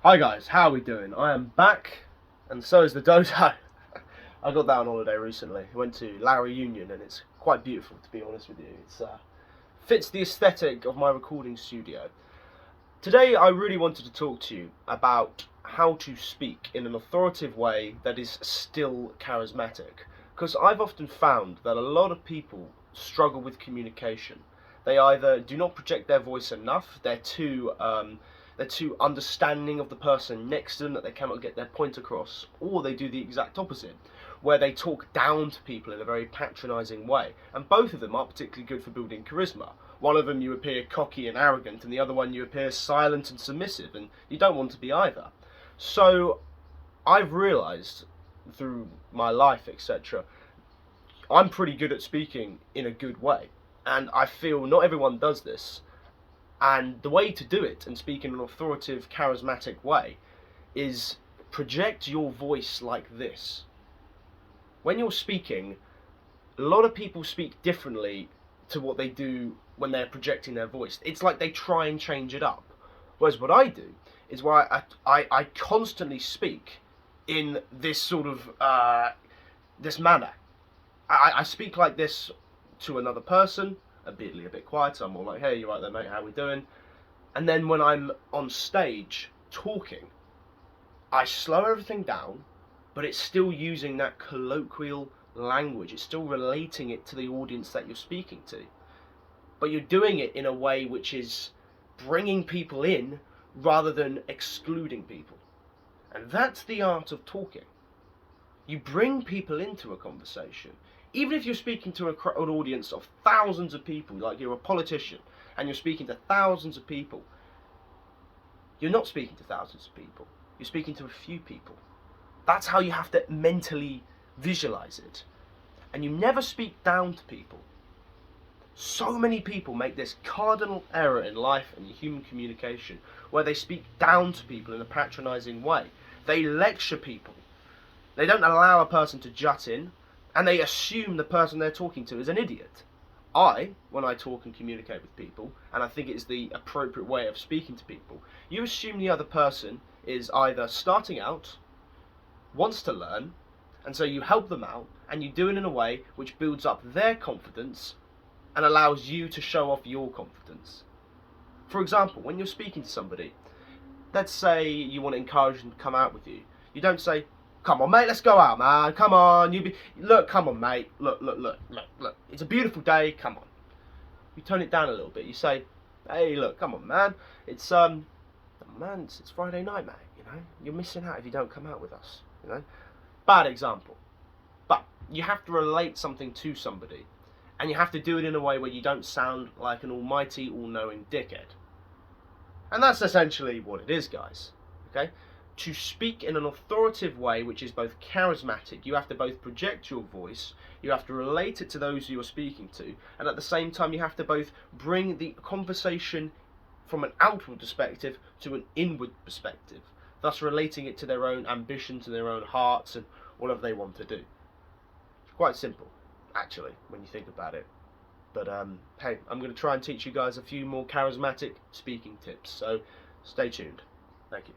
Hi guys, how are we doing? I am back, and so is the Dodo. I got that on holiday recently. I went to La Reunion, and it's quite beautiful, to be honest with you. It fits the aesthetic of my recording studio. Today I really wanted to talk to you about how to speak in an authoritative way that is still charismatic. Because I've often found that a lot of people struggle with communication. They either do not project their voice enough, they're too understanding of the person next to them that they cannot get their point across, or they do the exact opposite, where they talk down to people in a very patronising way. And both of them are particularly good for building charisma. One of them you appear cocky and arrogant, and the other one you appear silent and submissive, and you don't want to be either. So I've realised through my life, etc., I'm pretty good at speaking in a good way. And I feel not everyone does this. And the way to do it and speak in an authoritative, charismatic way is project your voice like this. When you're speaking, a lot of people speak differently to what they do when they're projecting their voice. It's like they try and change it up. Whereas what I do is why I constantly speak in this sort of this manner. I speak like this to another person, admittedly a bit quieter. I'm more like, hey, you right there, mate, how we doing? And then when I'm on stage talking, I slow everything down, but it's still using that colloquial language. It's still relating it to the audience that you're speaking to. But you're doing it in a way which is bringing people in rather than excluding people. And that's the art of talking. You bring people into a conversation. Even if you're speaking to an audience of thousands of people, like you're a politician, and you're speaking to thousands of people, you're not speaking to thousands of people. You're speaking to a few people. That's how you have to mentally visualize it. And you never speak down to people. So many people make this cardinal error in life and human communication, where they speak down to people in a patronizing way. They lecture people. They don't allow a person to jut in, and they assume the person they're talking to is an idiot. When I talk and communicate with people, and I think it's the appropriate way of speaking to people, you assume the other person is either starting out, wants to learn, and so you help them out, and you do it in a way which builds up their confidence and allows you to show off your confidence. For example, when you're speaking to somebody, let's say you want to encourage them to come out with you. You don't say, come on, mate, let's go out, man. Come on, look, come on, mate. Look. It's a beautiful day. Come on. You tone it down a little bit. You say, hey, look, come on, man. It's Friday night, mate. You know, you're missing out if you don't come out with us. You know, bad example, but you have to relate something to somebody, and you have to do it in a way where you don't sound like an almighty, all-knowing dickhead. And that's essentially what it is, guys. Okay. To speak in an authoritative way which is both charismatic, you have to both project your voice, you have to relate it to those you are speaking to, and at the same time you have to both bring the conversation from an outward perspective to an inward perspective, thus relating it to their own ambition, to their own hearts, and whatever they want to do. It's quite simple, actually, when you think about it. But hey, I'm going to try and teach you guys a few more charismatic speaking tips, so stay tuned. Thank you.